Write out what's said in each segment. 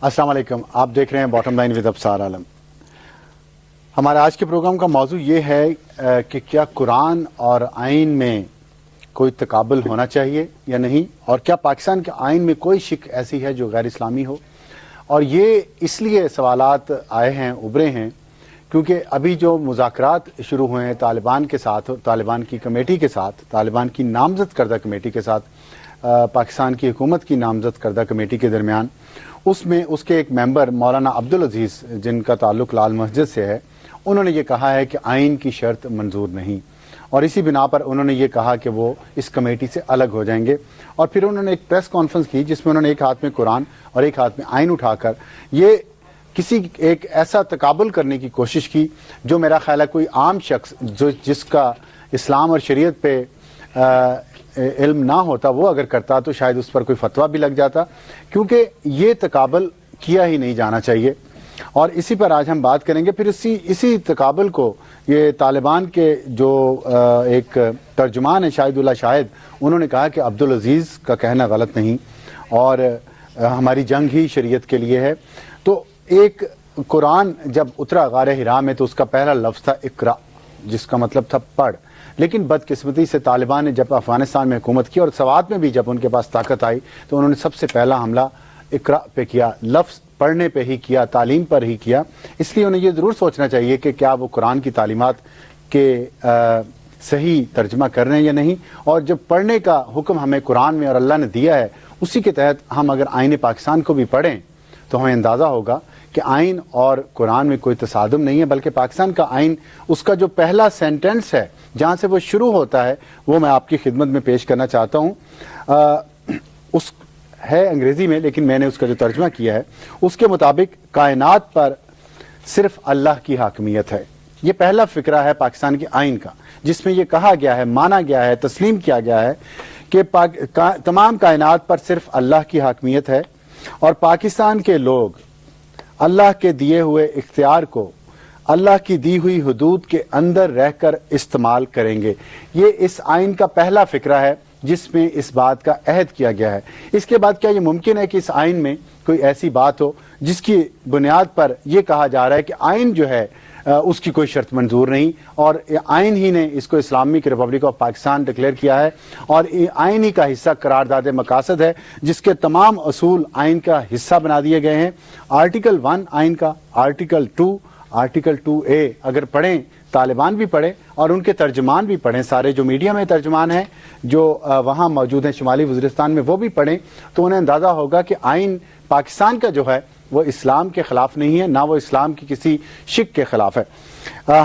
السلام علیکم، آپ دیکھ رہے ہیں باٹم لائن ود ابصار عالم۔ ہمارا آج کے پروگرام کا موضوع یہ ہے کہ کیا قرآن اور آئین میں کوئی تقابل ہونا چاہیے یا نہیں، اور کیا پاکستان کے آئین میں کوئی شق ایسی ہے جو غیر اسلامی ہو۔ اور یہ اس لیے سوالات آئے ہیں، ابھرے ہیں، کیونکہ ابھی جو مذاکرات شروع ہوئے ہیں طالبان کے ساتھ، طالبان کی کمیٹی کے ساتھ، طالبان کی نامزد کردہ کمیٹی کے ساتھ، پاکستان کی حکومت کی نامزد کردہ کمیٹی کے درمیان، اس میں اس کے ایک ممبر مولانا عبدالعزیز، جن کا تعلق لال مسجد سے ہے، انہوں نے یہ کہا ہے کہ آئین کی شرط منظور نہیں، اور اسی بنا پر انہوں نے یہ کہا کہ وہ اس کمیٹی سے الگ ہو جائیں گے۔ اور پھر انہوں نے ایک پریس کانفرنس کی جس میں انہوں نے ایک ہاتھ میں قرآن اور ایک ہاتھ میں آئین اٹھا کر یہ کسی ایک ایسا تقابل کرنے کی کوشش کی جو میرا خیال ہے کوئی عام شخص جس کا اسلام اور شریعت پہ علم نہ ہوتا، وہ اگر کرتا تو شاید اس پر کوئی فتویٰ بھی لگ جاتا، کیونکہ یہ تقابل کیا ہی نہیں جانا چاہیے۔ اور اسی پر آج ہم بات کریں گے۔ پھر اسی تقابل کو یہ طالبان کے جو ایک ترجمان ہے شاہد اللہ شاہد، انہوں نے کہا کہ عبدالعزیز کا کہنا غلط نہیں اور ہماری جنگ ہی شریعت کے لیے ہے۔ تو ایک قرآن جب اترا غار حرا میں تو اس کا پہلا لفظ تھا اقرا، جس کا مطلب تھا پڑھ، لیکن بدقسمتی سے طالبان نے جب افغانستان میں حکومت کی اور سوات میں بھی جب ان کے پاس طاقت آئی تو انہوں نے سب سے پہلا حملہ اقرا پہ کیا، لفظ پڑھنے پہ ہی کیا، تعلیم پر ہی کیا۔ اس لیے انہیں یہ ضرور سوچنا چاہیے کہ کیا وہ قرآن کی تعلیمات کے صحیح ترجمہ کر رہے ہیں یا نہیں، اور جب پڑھنے کا حکم ہمیں قرآن میں اور اللہ نے دیا ہے، اسی کے تحت ہم اگر آئین پاکستان کو بھی پڑھیں تو ہمیں اندازہ ہوگا کہ آئین اور قرآن میں کوئی تصادم نہیں ہے، بلکہ پاکستان کا آئین، اس کا جو پہلا سینٹنس ہے جہاں سے وہ شروع ہوتا ہے، وہ میں آپ کی خدمت میں پیش کرنا چاہتا ہوں۔ اس ہے انگریزی میں، لیکن میں نے اس کا جو ترجمہ کیا ہے، اس کے مطابق کائنات پر صرف اللہ کی حاکمیت ہے۔ یہ پہلا فقرہ ہے پاکستان کے آئین کا، جس میں یہ کہا گیا ہے، مانا گیا ہے، تسلیم کیا گیا ہے کہ تمام کائنات پر صرف اللہ کی حاکمیت ہے، اور پاکستان کے لوگ اللہ کے دیے ہوئے اختیار کو اللہ کی دی ہوئی حدود کے اندر رہ کر استعمال کریں گے۔ یہ اس آئین کا پہلا فقرہ ہے جس میں اس بات کا عہد کیا گیا ہے۔ اس کے بعد کیا یہ ممکن ہے کہ اس آئین میں کوئی ایسی بات ہو جس کی بنیاد پر یہ کہا جا رہا ہے کہ آئین جو ہے اس کی کوئی شرط منظور نہیں، اور آئین ہی نے اس کو Islamic republic of Pakistan declare کیا ہے، اور آئین ہی کا حصہ قرارداد مقاصد ہے، جس کے تمام اصول آئین کا حصہ بنا دیے گئے ہیں۔ آرٹیکل 1 آئین کا، آرٹیکل 2، آرٹیکل 2A اگر پڑھیں، طالبان بھی پڑھیں اور ان کے ترجمان بھی پڑھیں، سارے جو میڈیا میں ترجمان ہیں جو وہاں موجود ہیں شمالی وزیرستان میں، وہ بھی پڑھیں، تو انہیں اندازہ ہوگا کہ آئین پاکستان کا جو ہے وہ اسلام کے خلاف نہیں ہے، نہ وہ اسلام کی کسی شق کے خلاف ہے۔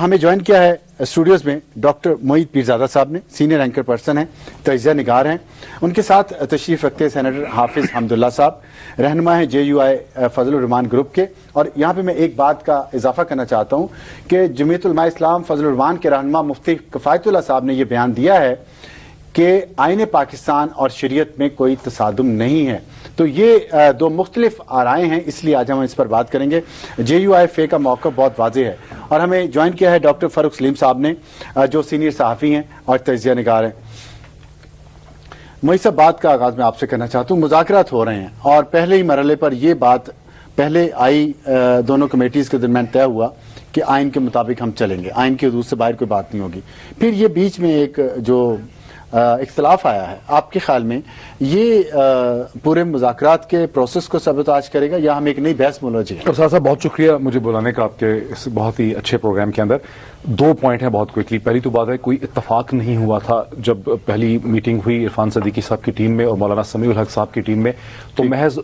ہمیں جوائن کیا ہے اسٹوڈیوز میں ڈاکٹر معید پیرزادہ صاحب نے، سینئر اینکر پرسن ہیں، تجزیہ نگار ہیں۔ ان کے ساتھ تشریف رکھتے ہیں سینیٹر حافظ حمداللہ صاحب، رہنما ہیں JUI فضل الرحمان گروپ کے۔ اور یہاں پہ میں ایک بات کا اضافہ کرنا چاہتا ہوں کہ جمعیت علماء اسلام فضل الرحمان کے رہنما مفتی کفایت اللہ صاحب نے یہ بیان دیا ہے کہ آئین پاکستان اور شریعت میں کوئی تصادم نہیں ہے۔ تو یہ دو مختلف آرائیں ہیں، اس لیے آج ہم اس پر بات کریں گے۔ JUI فے کا موقع بہت واضح ہے، اور ہمیں جوائن کیا ہے ڈاکٹر فاروق سلیم صاحب نے، جو سینئر صحافی ہیں اور تجزیہ نگار ہیں۔ معید صاحب، بات کا آغاز میں آپ سے کرنا چاہتا ہوں۔ مذاکرات ہو رہے ہیں اور پہلے ہی مرحلے پر یہ بات پہلے آئی، دونوں کمیٹیز کے درمیان طے ہوا کہ آئین کے مطابق ہم چلیں گے، آئین کی حدود سے باہر کوئی بات نہیں ہوگی۔ پھر یہ بیچ میں ایک جو اختلاف آیا ہے، آپ کے خیال میں یہ پورے مذاکرات کے پروسیس کو سبوتاژ کرے گا یا ہم ایک نئی بحث مولوجی ہے؟ افسر صاحب، بہت شکریہ مجھے بلانے کا آپ کے اس بہت ہی اچھے پروگرام کے اندر۔ 2 پوائنٹ ہیں بہت کوئکلی۔ پہلی تو بات ہے کوئی اتفاق نہیں ہوا تھا جب پہلی میٹنگ ہوئی عرفان صدیقی صاحب کی ٹیم میں اور مولانا سمیع الحق صاحب کی ٹیم میں، تو محض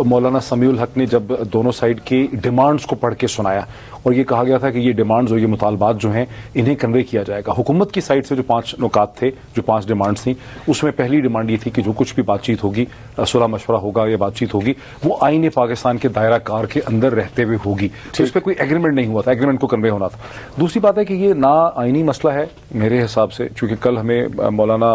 مولانا سمیع الحق نے جب دونوں سائڈ کی ڈیمانڈز کو پڑھ کے سنایا اور یہ کہا گیا تھا کہ یہ ڈیمانڈز اور یہ مطالبات جو ہیں انہیں کنوے کیا جائے گا۔ حکومت کی سائڈ سے جو 5 نکات تھے، جو 5 ڈیمانڈز تھیں، اس میں پہلی ڈیمانڈ یہ تھی کہ جو کچھ بھی بات چیت ہوگی، صلح مشورہ ہوگا یا بات چیت ہوگی، وہ آئین پاکستان کے دائرہ کار کے اندر رہتے ہوئے ہوگی۔ تو اس پہ کوئی ایگریمنٹ نہیں ہوا تھا، ایگریمنٹ کو کنوے ہونا تھا۔ دوسری بات ہے کہ یہ نا آئینی مسئلہ ہے میرے حساب سے، چونکہ کل ہمیں مولانا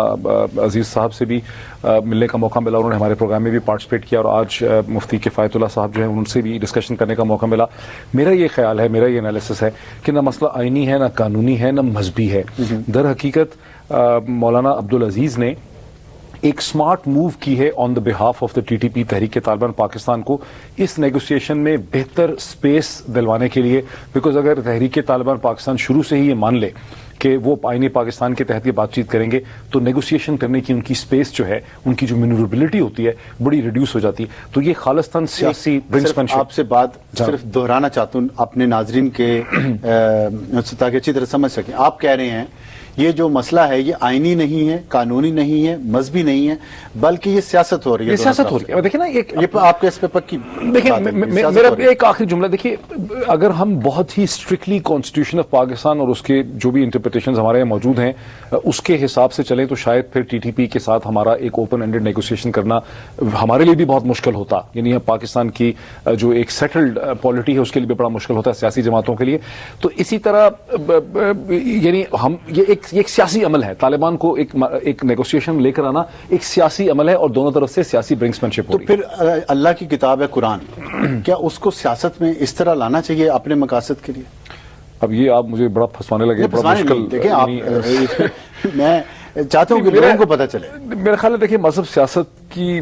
عزیز صاحب سے بھی ملنے کا موقع ملا، انہوں نے ہمارے پروگرام میں بھی پارٹیسپیٹ کیا، اور آج مفتی کفایت اللہ صاحب جو ہیں ان سے بھی ڈسکشن کرنے کا موقع ملا۔ میرا یہ خیال ہے، میرا یہ انالیسس ہے کہ نہ مسئلہ آئینی ہے، نہ قانونی ہے، نہ مذہبی ہے۔ در حقیقت مولانا عبدالعزیز نے ایک سمارٹ موو کی ہے on the behalf of the T T P Tehreek Taliban Pakistan کو اس نیگوسیشن میں بہتر سپیس دلوانے کے لیے. بیکاز اگر تحریک طالبان پاکستان شروع سے ہی یہ مان لے کہ وہ آئین پاکستان کے تحت یہ بات چیت کریں گے تو نیگوسیشن کرنے کی ان کی سپیس جو ہے, ان کی جو مینوربلٹی ہوتی ہے بڑی ریڈیوس ہو جاتی ہے. تو یہ خالصتاً سیاسی برنکسمنشپ. آپ سے بات صرف دہرانا چاہتا ہوں اپنے ناظرین کے تاکہ اچھی طرح سمجھ سکیں. آپ کہہ رہے ہیں یہ جو مسئلہ ہے یہ آئینی نہیں ہے, قانونی نہیں ہے, مذہبی نہیں ہے, بلکہ یہ سیاست ہو رہی ہے. یہ سیاست ہو رہی ہے. دیکھیں نا یہ آپ کے اس پہ پکی دیکھیں میرا ایک آخری جملہ. دیکھیے اگر ہم بہت ہی اسٹرکٹلی کانسٹیٹیوشن آف پاکستان اور اس کے جو بھی انٹرپریٹیشنز ہمارے یہاں موجود ہیں اس کے حساب سے چلیں تو شاید پھر ٹی ٹی پی کے ساتھ ہمارا ایک اوپن اینڈڈ نیگوسیشن کرنا ہمارے لیے بھی بہت مشکل ہوتا. یعنی پاکستان کی جو ایک سیٹلڈ پالیٹی ہے اس کے لیے بھی بڑا مشکل ہوتا ہے سیاسی جماعتوں کے لیے. تو اسی طرح یعنی ہم یہ ایک سیاسی عمل ہے. طالبان کو ایک نیگوسیشن لے کر آنا ایک سیاسی عمل ہے اور دونوں طرف سے سیاسی برنکسمنشپ ہو رہی ہے. تو پھر اللہ کی کتاب ہے قرآن, کیا اس کو سیاست میں اس طرح لانا چاہیے اپنے مقاصد کے لیے؟ اب یہ آپ مجھے بڑا پھنسوانے لگے. بڑا مشکل. دیکھیں آپ میں چاہتا ہوں کہ لوگوں کو پتہ چلے. میرا خیال ہے دیکھیں مذہب سیاست کی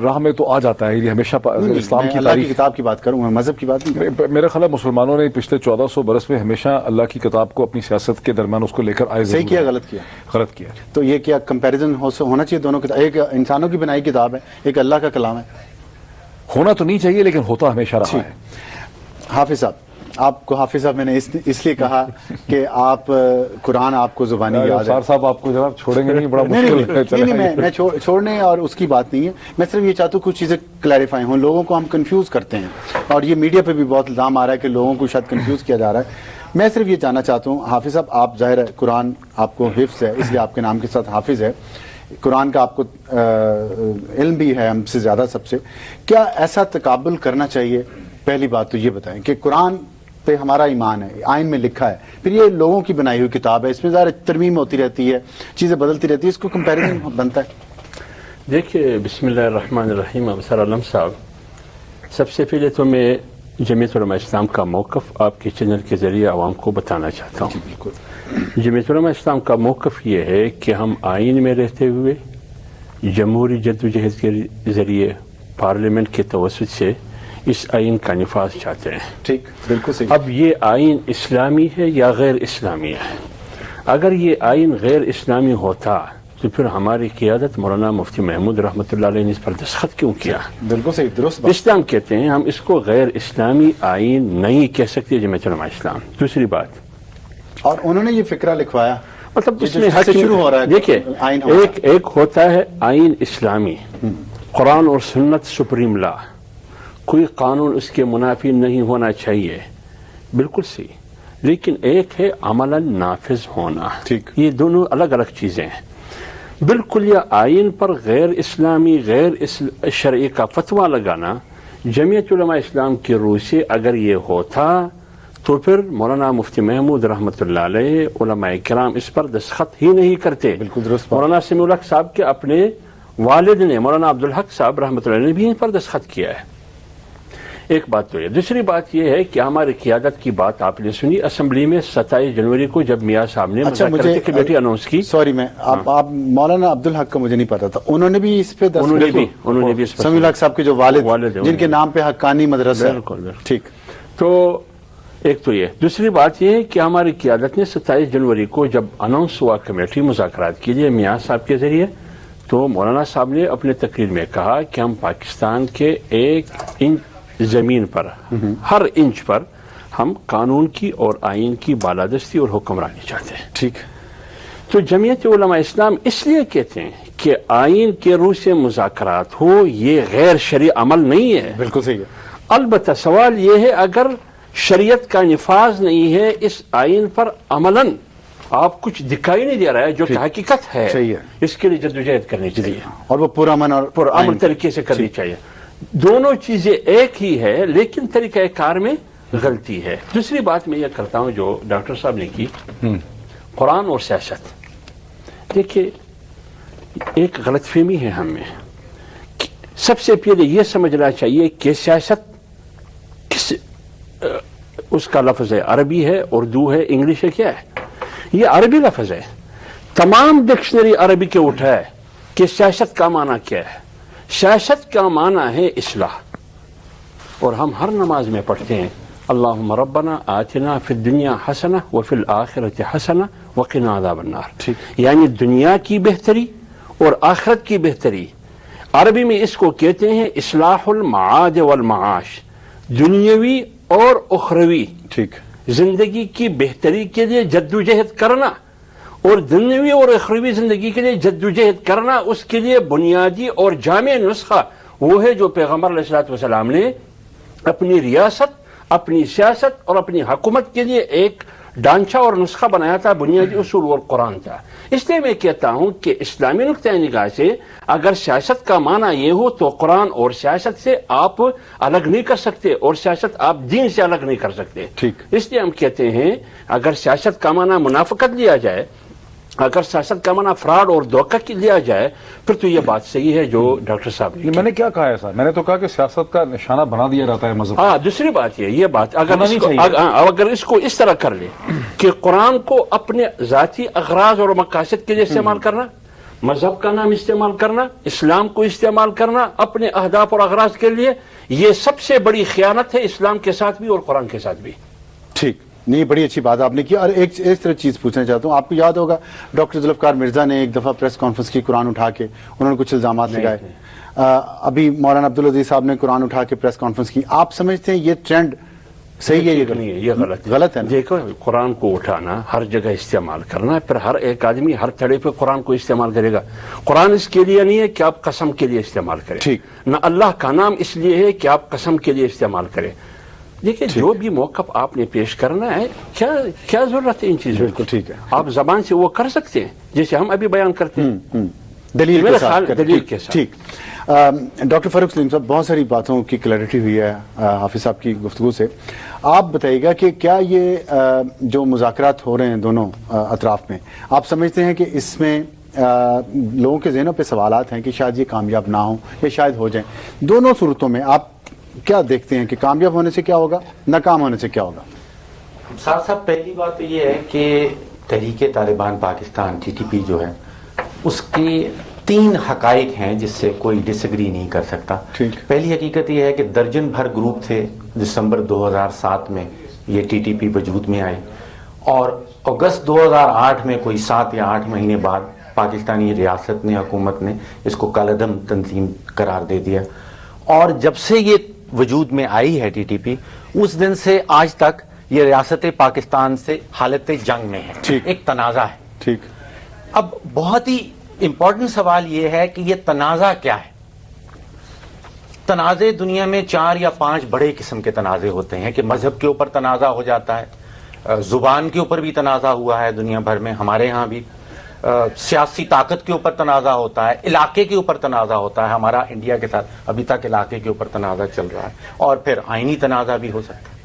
راہ میں تو آ جاتا ہے. یہ ہمیشہ اسلام کی اللہ کی کتاب کی بات کروں میں, مذہب کی بات نہیں. میرا خیال ہے مسلمانوں نے پچھلے 1400 برس میں ہمیشہ اللہ کی کتاب کو اپنی سیاست کے درمیان اس کو لے کر آئے. صحیح کیا غلط کیا؟ غلط کیا. تو یہ کیا کمپیریزن ہونا چاہیے دونوں کتاب؟ ایک انسانوں کی بنائی کتاب ہے, ایک اللہ کا کلام ہے. ہونا تو نہیں چاہیے لیکن ہوتا ہمیشہ رہا ہے. حافظ صاحب, آپ کو حافظ صاحب میں نے اس لیے کہا کہ آپ قرآن آپ کو زبانی یاد ہے. سار صاحب آپ کو جناب چھوڑیں گے نہیں, بڑا مشکل. نہیں میں چھوڑنے اور اس کی بات نہیں ہے. میں صرف یہ چاہتا ہوں کچھ چیزیں کلیریفائی ہوں. لوگوں کو ہم کنفیوز کرتے ہیں اور یہ میڈیا پہ بھی بہت الزام آ رہا ہے کہ لوگوں کو شاید کنفیوز کیا جا رہا ہے. میں صرف یہ جاننا چاہتا ہوں حافظ صاحب, آپ ظاہر ہے قرآن آپ کو حفظ ہے اس لیے آپ کے نام کے ساتھ حافظ ہے, قرآن کا آپ کو علم بھی ہے ہم سے زیادہ سب سے. کیا ایسا تقابل کرنا چاہیے؟ پہلی بات تو یہ بتائیں کہ قرآن پہ ہمارا ایمان ہے, آئین میں لکھا ہے, پھر یہ لوگوں کی بنائی ہوئی کتاب ہے, اس میں ظاہر ترمیم ہوتی رہتی ہے, چیزیں بدلتی رہتی ہے, اس کو کمپیریزن بنتا ہے. دیکھیے بسم اللہ الرحمن الرحیم. ابصر علم صاحب, سب سے پہلے تو میں جمعیت علماء اسلام کا موقف آپ کے چینل کے ذریعے عوام کو بتانا چاہتا ہوں. بالکل. جمعیت علماء اسلام کا موقف یہ ہے کہ ہم آئین میں رہتے ہوئے جمہوری جدوجہد کے ذریعے پارلیمنٹ کے توسط سے اس آئین کا نفاذ چاہتے ہیں. ٹھیک, بالکل صحیح. اب یہ آئین اسلامی ہے یا غیر اسلامی ہے؟ اگر یہ آئین غیر اسلامی ہوتا تو پھر ہماری قیادت مولانا مفتی محمود رحمۃ اللہ علیہ نے اس پر دستخط کیوں کیا؟ بالکل صحیح, درست. اسلام کہتے ہیں, ہم اس کو غیر اسلامی آئین نہیں کہہ سکتے جمعیت علماء اسلام. دوسری بات, اور انہوں نے یہ فکرہ لکھوایا, مطلب اس میں شروع ہو رہا ہے. دیکھیے ایک ہوتا ہے آئین اسلامی, قرآن اور سنت سپریم لا, کوئی قانون اس کے منافی نہیں ہونا چاہیے, بالکل صحیح. لیکن ایک ہے عملاً نافذ ہونا. ٹھیک, یہ دونوں الگ الگ چیزیں ہیں. بالکل یہ آئین پر غیر اسلامی غیر شرعی کا فتویٰ لگانا جمعیت علماء اسلام کی روح سے اگر یہ ہوتا تو پھر مولانا مفتی محمود رحمۃ اللہ علیہ علماء کرام اس پر دستخط ہی نہیں کرتے. بالکل درست. مولانا سمیع الحق صاحب کے اپنے والد نے مولانا عبدالحق صاحب رحمۃ اللہ علیہ نے بھی ان پر دستخط کیا ہے. ایک بات تو یہ. دوسری بات یہ ہے کہ ہماری قیادت کی بات آپ نے سنی اسمبلی میں 27 جنوری کو جب میاں صاحب نے مذاکراتی کمیٹی اناؤنس کی. سوری, میں آپ مولانا عبدالحق کا مجھے نہیں پتا تھا, انہوں نے بھی اس پہ انہوں نے بھی سمیع الحق صاحب کے جو والد جن کے نام پہ حقانی مدرسہ. بالکل ٹھیک. تو ایک تو یہ. دوسری بات یہ ہے کہ ہماری قیادت نے 27 جنوری کو جب اناؤنس ہوا کمیٹی مذاکرات کے لیے میاں صاحب کے ذریعے, تو مولانا صاحب نے اپنے تقریر میں کہا کہ ہم پاکستان کے 1 انچ زمین پر, ہر انچ پر ہم قانون کی اور آئین کی بالادستی اور حکمرانی چاہتے ہیں. ٹھیک. تو جمعیت علماء اسلام اس لیے کہتے ہیں کہ آئین کے روح سے مذاکرات ہو, یہ غیر شرعی عمل نہیں ہے. بالکل صحیح ہے. البتہ سوال یہ ہے اگر شریعت کا نفاذ نہیں ہے اس آئین پر عملاً آپ کچھ دکھائی نہیں دے رہا ہے جو کہ حقیقت ہے, صحیح ہے, اس کے لیے جدوجہد کرنی چاہیے اور وہ پرامن اور پرامن طریقے سے کرنی چاہیے. دونوں چیزیں ایک ہی ہے لیکن طریقہ کار میں غلطی ہے. دوسری بات میں یہ کرتا ہوں جو ڈاکٹر صاحب نے کی, قرآن اور سیاست. دیکھیے ایک غلط فہمی ہے ہم میں. سب سے پہلے یہ سمجھنا چاہیے کہ سیاست کس اس کا لفظ ہے, عربی ہے, اردو ہے, انگلش ہے, کیا ہے؟ یہ عربی لفظ ہے. تمام ڈکشنری عربی کے اٹھائے کہ سیاست کا معنی کیا ہے. سیاست کا معنی ہے اصلاح، اور ہم ہر نماز میں پڑھتے ہیں اللہم ربنا آتنا فی الدنیا حسنہ وفی الآخرۃ حسنہ وقنا عذاب النار. یعنی دنیا کی بہتری اور آخرت کی بہتری. عربی میں اس کو کہتے ہیں اصلاح المعاد والمعاش، دنیاوی اور اخروی ٹھیک زندگی کی بہتری کے لیے جدوجہد کرنا، اور دنیاوی اور اخروی زندگی کے لیے جدوجہد کرنا. اس کے لیے بنیادی اور جامع نسخہ وہ ہے جو پیغمبر علیہ الصلوۃ والسلام نے اپنی ریاست، اپنی سیاست اور اپنی حکومت کے لیے ایک ڈھانچہ اور نسخہ بنایا تھا. بنیادی اصول اور قرآن تھا. اس لیے میں کہتا ہوں کہ اسلامی نقطۂ نگاہ سے اگر سیاست کا معنی یہ ہو تو قرآن اور سیاست سے آپ الگ نہیں کر سکتے، اور سیاست آپ دین سے الگ نہیں کر سکتے. ٹھیک. اس لیے ہم کہتے ہیں اگر سیاست کا معنی منافقت لیا جائے، اگر سیاست کا معنی فراڈ اور دھوکہ لیا جائے، پھر تو یہ بات صحیح ہے جو ڈاکٹر صاحب نے. میں نے کیا کہا ہے سر؟ میں نے تو کہا کہ سیاست کا نشانہ بنا دیا جاتا ہے مذہب. ہاں، دوسری بات یہ بات اگر اس کو اس طرح کر لے کہ قرآن کو اپنے ذاتی اغراض اور مقاصد کے لیے استعمال کرنا، مذہب کا نام استعمال کرنا، اسلام کو استعمال کرنا اپنے اہداف اور اغراض کے لیے، یہ سب سے بڑی خیانت ہے اسلام کے ساتھ بھی اور قرآن کے ساتھ بھی. ٹھیک. نہیں، بڑی اچھی بات آپ نے کی. اور ایک اس طرح چیز پوچھنا چاہتا ہوں، آپ کو یاد ہوگا ڈاکٹر ذوالفقار مرزا نے ایک دفعہ پریس کانفرنس کی قرآن اٹھا کے، انہوں نے کچھ الزامات لگائے. ابھی مولانا عبدالعزیز صاحب نے قرآن اٹھا کے پریس کانفرنس کی. آپ سمجھتے ہیں یہ ٹرینڈ صحیح ہے؟ یہ غلط ہے. دیکھو، قرآن کو اٹھانا، ہر جگہ استعمال کرنا، پھر ہر ایک آدمی ہر تھڑے پہ قرآن کو استعمال کرے گا. قرآن اس کے لیے نہیں ہے کہ آپ قسم کے لیے استعمال کریں. ٹھیک. نہ اللہ کا نام اس لیے ہے کہ آپ قسم کے لیے استعمال کریں. دیکھیں، جو بھی موقف آپ نے پیش کرنا ہے، کیا ضرورت ہے ان چیزوں کی؟ ٹھیک ہے. آپ زبان سے وہ کر سکتے ہیں جیسے ہم ابھی بیان کرتے ہیں، دلیل کے ساتھ. دلیل کے ساتھ. ٹھیک. ڈاکٹر فاروق سلیم صاحب، بہت ساری باتوں کی کلیئرٹی ہوئی ہے حافظ صاحب کی گفتگو سے. آپ بتائیے گا کہ کیا یہ جو مذاکرات ہو رہے ہیں دونوں اطراف میں، آپ سمجھتے ہیں کہ اس میں لوگوں کے ذہنوں پہ سوالات ہیں کہ شاید یہ کامیاب نہ ہوں یا شاید ہو جائیں؟ دونوں صورتوں میں آپ کیا دیکھتے ہیں کہ کامیاب ہونے سے کیا ہوگا، ناکام ہونے سے کیا ہوگا؟ صاحب پہلی بات تو یہ ہے کہ تحریک طالبان پاکستان TTP جو ہے، اس کی 3 حقائق ہیں جس سے کوئی ڈس ایگری نہیں کر سکتا. پہلی حقیقت یہ ہے کہ درجن بھر گروپ تھے دسمبر 2007 میں یہ TTP وجود میں آئے، اور اگست 2008 میں کوئی 7 یا 8 مہینے بعد پاکستانی ریاست نے، حکومت نے اس کو کالعدم تنظیم قرار دے دیا. اور جب سے یہ وجود میں آئی ہے TTP، اس دن سے آج تک یہ ریاست پاکستان سے حالت جنگ میں ہے، ایک تنازع ہے. ٹھیک. اب بہت ہی امپورٹنٹ سوال یہ ہے کہ یہ تنازع کیا ہے؟ تنازع دنیا میں 4 یا 5 بڑے قسم کے تنازع ہوتے ہیں کہ مذہب کے اوپر تنازع ہو جاتا ہے، زبان کے اوپر بھی تنازع ہوا ہے دنیا بھر میں، ہمارے ہاں بھی سیاسی طاقت کے اوپر تنازع ہوتا ہے، علاقے کے اوپر تنازع ہوتا ہے. ہمارا انڈیا کے ساتھ ابھی تک علاقے کے اوپر تنازع چل رہا ہے، اور پھر آئینی تنازع بھی ہو سکتا ہے.